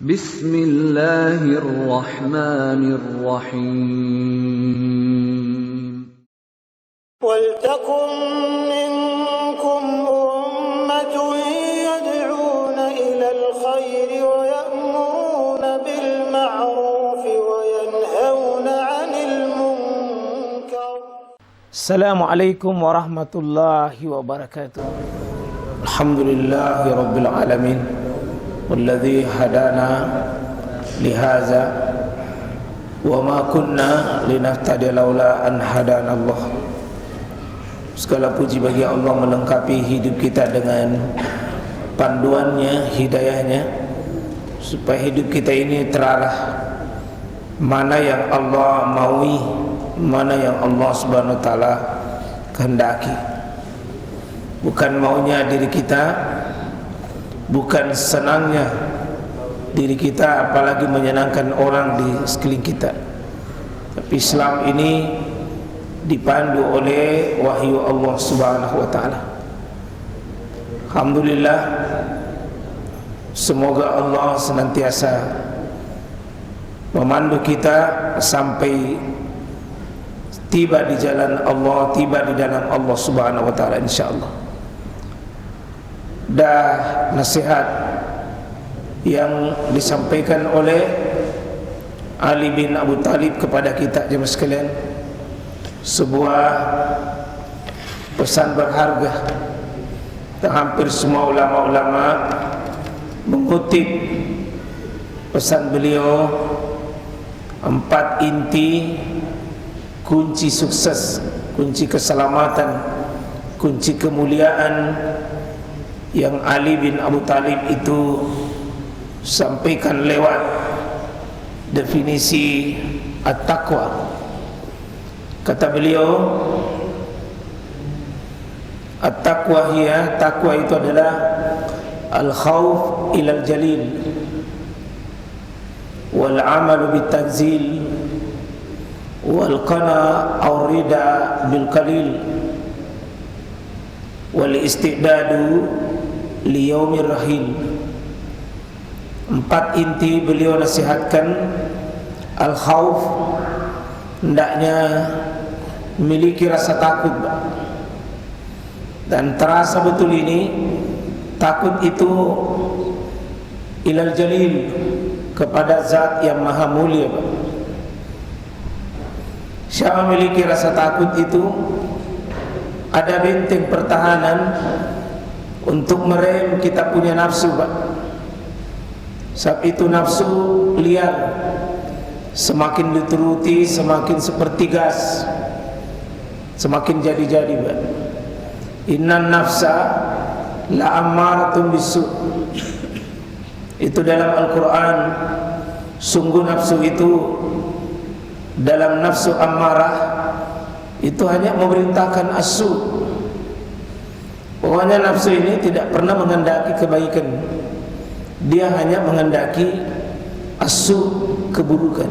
Bismillahirrahmanirrahim. وَلْتَكُنْ مِنْكُمْ أُمَّةٌ يَدْعُونَ إِلَى الْخَيْرِ وَيَأْمُرُونَ بِالْمَعْرُوفِ وَيَنْهَوْنَ عَنِ الْمُنْكَرِ. Assalamualaikum warahmatullahi wabarakatuh. Alhamdulillahi rabbil alamin, walladzi hadana lihaza wa ma kunna linahtadiya laula an hadana Allah. Segala puji bagi Allah melengkapi hidup kita dengan panduannya, hidayahnya, supaya hidup kita ini terarah mana yang Allah maui, mana yang Allah subhanahu wa ta'ala kehendaki. Bukan maunya diri kita, bukan senangnya diri kita, apalagi menyenangkan orang di sekeliling kita. Tapi Islam ini dipandu oleh wahyu Allah subhanahu wa ta'ala. Alhamdulillah, semoga Allah senantiasa memandu kita sampai tiba di jalan Allah, tiba di dalam Allah subhanahu wa ta'ala insyaAllah. Dah nasihat yang disampaikan oleh Ali bin Abu Talib kepada kita jemaah sekalian, sebuah pesan berharga. Dan hampir semua ulama-ulama mengutip pesan beliau, 4 inti kunci sukses, kunci keselamatan, kunci kemuliaan yang Ali bin Abu Talib itu sampaikan lewat definisi at-taqwa. Kata beliau, at-taqwa hiya, taqwa itu adalah al-khawf ilal jalil wal amalu bitanzil wal qana aw rida bil qalil wal istidadu li yaumir rahil. 4 inti beliau nasihatkan. Al-khawf, hendaknya memiliki rasa takut, dan terasa betul ini takut itu ilal jalil, kepada zat yang maha mulia. Siapa memiliki rasa takut itu ada benteng pertahanan untuk merem kita punya nafsu, sebab itu nafsu liar, semakin dituruti semakin seperti gas, semakin jadi-jadi. Innan nafsa la ammaratun bisu. Itu dalam Al-Quran. Sungguh nafsu itu, dalam nafsu ammarah itu hanya memerintahkan asu. Pokoknya nafsu ini tidak pernah menghendaki kebaikan, dia hanya menghendaki asu, keburukan.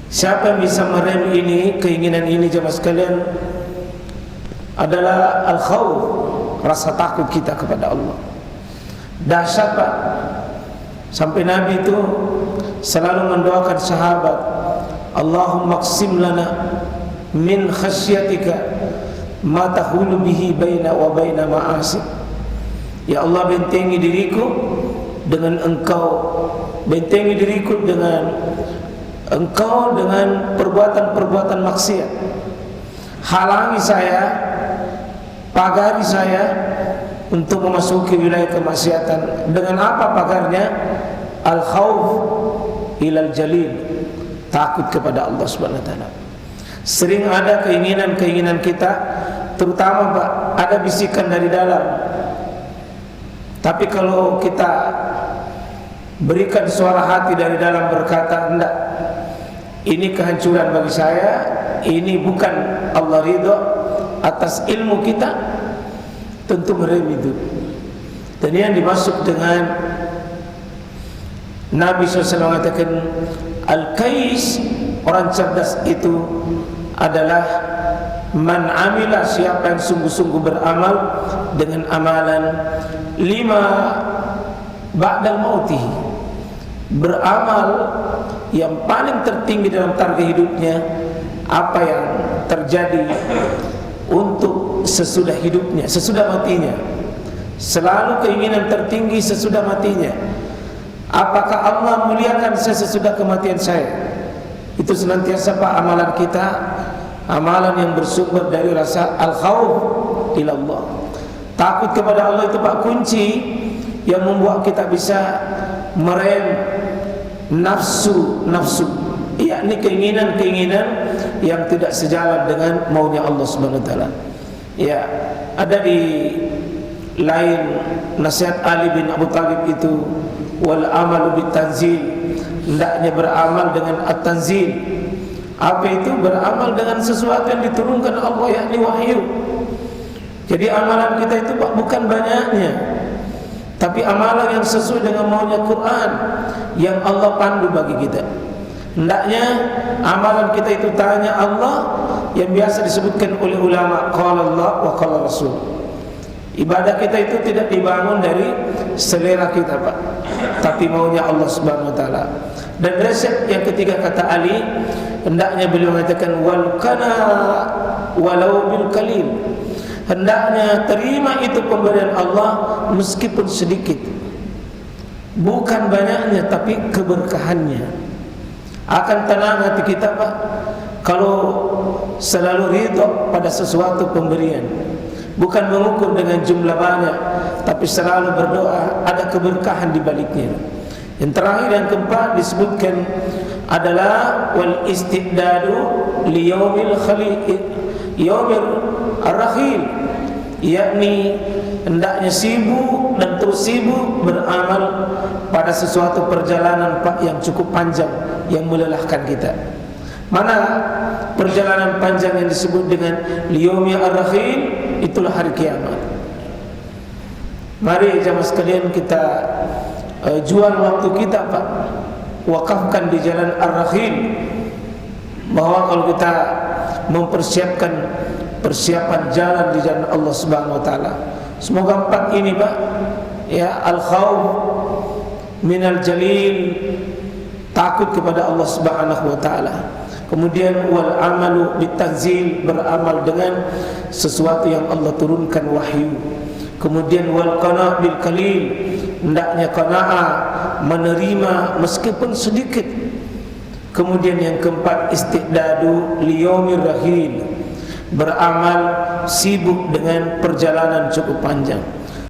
Siapa yang bisa merem ini, keinginan ini jemaah sekalian, adalah al-khawf, rasa takut kita kepada Allah. Dahsyat Pak, sampai Nabi itu selalu mendoakan sahabat, Allahumma qsim lana min khasyatika ma tahulu bihi baina wa baina ma'asik. Ya Allah, bentengi diriku dengan Engkau, bentengi diriku dengan Engkau dengan perbuatan-perbuatan maksiat. Halangi saya, pagari saya untuk memasuki wilayah kemaksiatan. Dengan apa pagarnya? Al-khawf ilal jalil, takut kepada Allah subhanahu wa ta'ala. Sering ada keinginan-keinginan kita, terutama Pak, ada bisikan dari dalam. Tapi kalau kita berikan suara hati dari dalam berkata, enggak, ini kehancuran bagi saya, ini bukan Allah ridho atas ilmu kita, tentu merem itu. Dan yang dimaksud dengan Nabi SAW mengatakan al-kais, orang cerdas itu adalah man amila, siapa yang sungguh-sungguh beramal dengan amalan 5 ba'dal mautihi, beramal yang paling tertinggi dalam target hidupnya, apa yang terjadi untuk sesudah hidupnya, sesudah matinya. Selalu keinginan tertinggi sesudah matinya. Apakah Allah muliakan saya sesudah kematian saya? Itu senantiasa Pak amalan kita, amalan yang bersumber dari rasa al-khawf ila Allah. Takut kepada Allah itu Pak kunci yang membuat kita bisa merem nafsu, yakni keinginan-keinginan yang tidak sejalan dengan maunya Allah Subhanahu wa taala. Ya, ada di lain nasihat Ali bin Abu Thalib itu, wal amalu bit tanzil, hendaknya beramal dengan at-tanzil. Apa itu? Beramal dengan sesuatu yang diturunkan Allah, yakni wahyu. Jadi amalan kita itu Pak bukan banyaknya, tapi amalan yang sesuai dengan maunya Quran yang Allah pandu bagi kita. Hendaknya amalan kita itu tanya Allah, yang biasa disebutkan oleh ulama qala Allah wa qala Rasul. Ibadah kita itu tidak dibangun dari selera kita Pak, tapi maunya Allah Subhanahu wa taala. Dan resep yang ketiga kata Ali, hendaknya beliau mengatakan wal kana walau bil qalil. Hendaknya terima itu pemberian Allah meskipun sedikit, bukan banyaknya tapi keberkahannya. Akan tenang hati kita Pak kalau selalu ridha pada sesuatu pemberian, bukan mengukur dengan jumlah banyak, tapi selalu berdoa ada keberkahan di baliknya. Yang terakhir yang keempat disebutkan adalah wal istidadu li yaumil ar-rakhil, yakni hendaknya sibuk dan terus sibuk beramal pada sesuatu perjalanan Pak yang cukup panjang yang melelahkan kita. Mana perjalanan panjang yang disebut dengan liyaumi ar-rakhil? Itulah hari kiamat. Mari jamaah sekalian kita jual waktu kita Pak, wakafkan di jalan ar-rakhil, bahwa kalau kita mempersiapkan persiapan jalan di jalan Allah Subhanahu wa taala. Semoga empat ini Pak, ya, al-khawf minal jalil, takut kepada Allah Subhanahu wa taala. Kemudian wal amalu bitanzil, beramal dengan sesuatu yang Allah turunkan wahyu. Kemudian wal qana' bil qalil, hendaknya qanaah, menerima meskipun sedikit. Kemudian yang keempat istidadu liyaumir rahil, beramal sibuk dengan perjalanan cukup panjang.